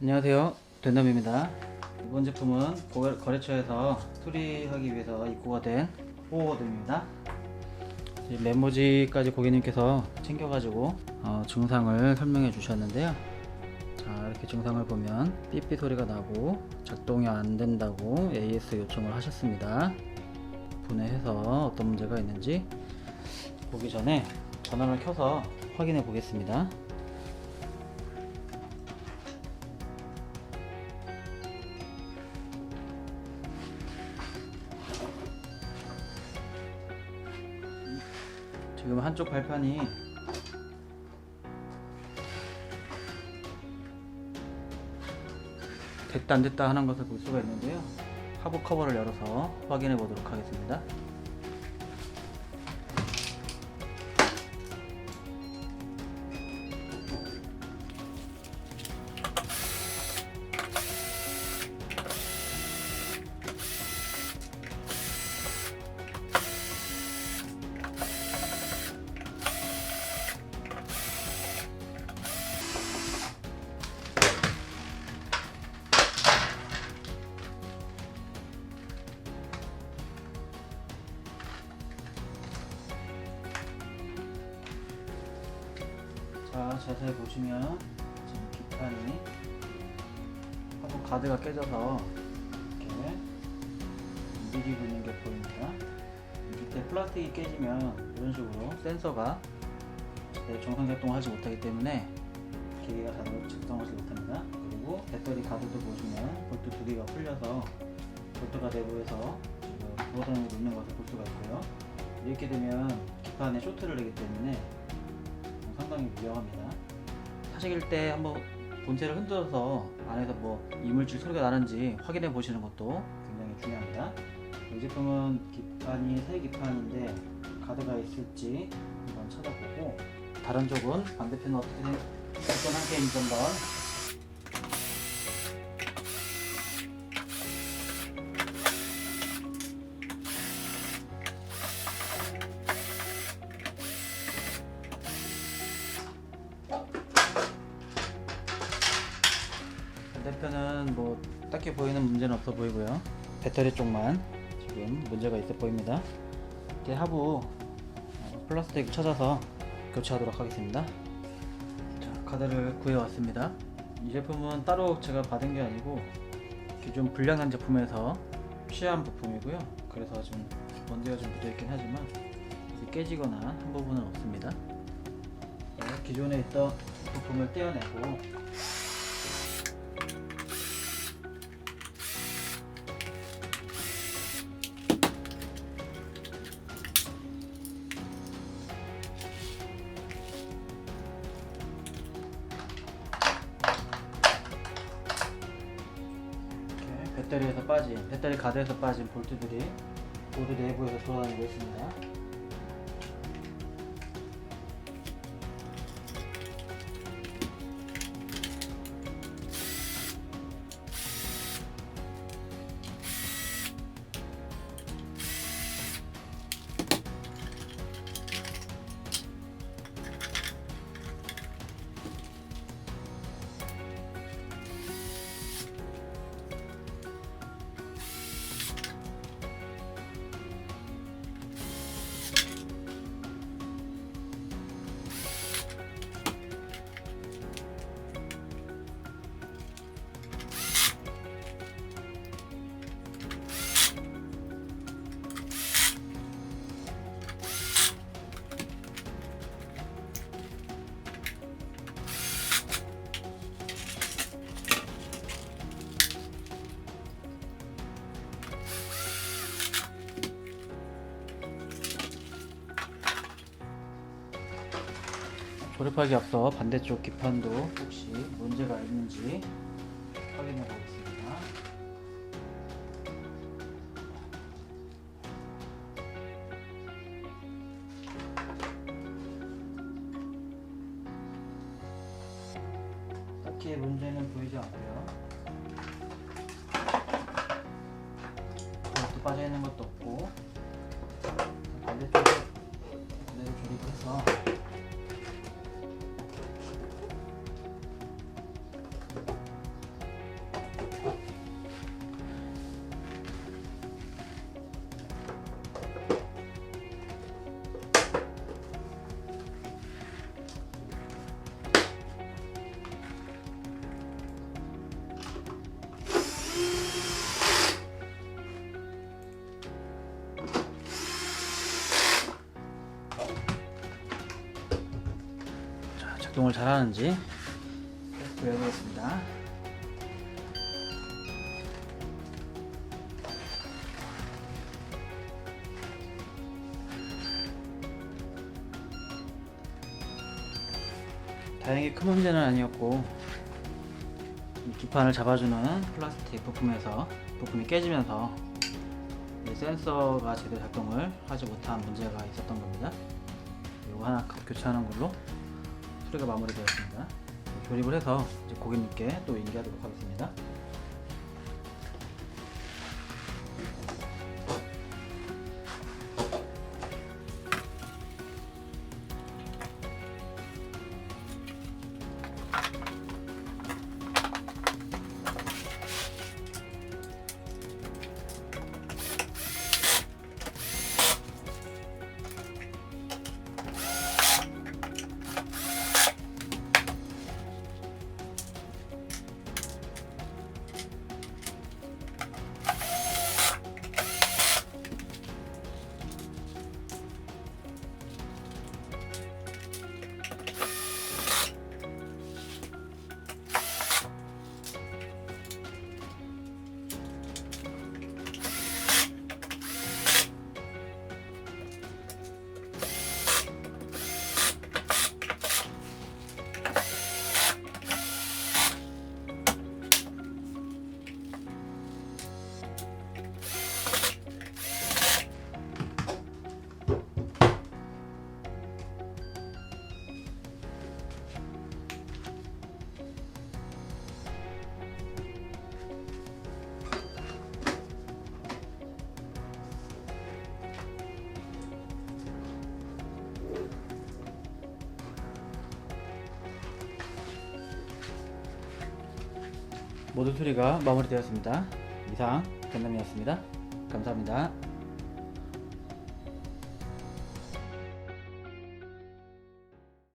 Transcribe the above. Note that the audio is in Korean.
안녕하세요, 된덤입니다. 이번 제품은 거래처에서 수리하기 위해서 입고가 된 호호등입니다. 메모지까지 고객님께서 챙겨가지고 증상을 설명해 주셨는데요. 자, 이렇게 증상을 보면 삐삐 소리가 나고 작동이 안 된다고 AS 요청을 하셨습니다. 분해해서 어떤 문제가 있는지 보기 전에 전원을 켜서 확인해 보겠습니다. 지금 한쪽 발판이 됐다 안 됐다 하는 것을 볼 수가 있는데요. 하부 커버를 열어서 확인해 보도록 하겠습니다. 자, 자세히 보시면 지금 기판이 하부 가드가 깨져서 이렇게 움직이고 있는 게 보입니다. 밑에 플라스틱이 깨지면 이런 식으로 센서가 정상 작동하지 못하기 때문에 기계가 자동으로 작동하지 못합니다. 그리고 배터리 가드도 보시면 볼트 두 개가 풀려서 볼트가 내부에서 지금 부어서는 있는 것을 볼 수가 있고요. 이렇게 되면 기판에 쇼트를 내기 때문에 상당히 위험합니다. 타시길 때 한번 본체를 흔들어서 안에서 뭐 이물질 소리가 나는지 확인해 보시는 것도 굉장히 중요합니다. 이 제품은 기판이 새 기판인데 가드가 있을지 한번 찾아보고, 다른 쪽은 반대편은 어떤 상태인지 한번 반대편은 뭐 딱히 보이는 문제는 없어 보이고요. 배터리 쪽만 지금 문제가 있어 보입니다. 이렇게 하부 플라스틱 찾아서 교체하도록 하겠습니다. 자, 카드를 구해 왔습니다. 이 제품은 따로 제가 받은 게 아니고 기존 불량난 제품에서 취한 부품이고요. 그래서 좀 먼지가 좀 묻어 있긴 하지만 깨지거나 한 부분은 없습니다. 자, 기존에 있던 부품을 떼어내고 배터리 가드에서 빠진 볼트들이 보드 내부에서 돌아다니고 있습니다. 조립하기 앞서 반대쪽 기판도 혹시 문제가 있는지 확인해 보겠습니다. 딱히 문제는 보이지 않고요. 볼트 빠져 있는 것도 없고, 반대쪽에 그대로 조립해서 작동을 잘하는지 테스트 해보겠습니다. 다행히 큰 문제는 아니었고, 이 기판을 잡아주는 플라스틱 부품이 깨지면서 이 센서가 제대로 작동을 하지 못한 문제가 있었던 겁니다. 이거 하나 교체하는 걸로 수리가 마무리되었습니다. 조립을 해서 이제 고객님께 또 인계하도록 하겠습니다. 모든 수리가 마무리되었습니다. 이상 견남이었습니다. 감사합니다.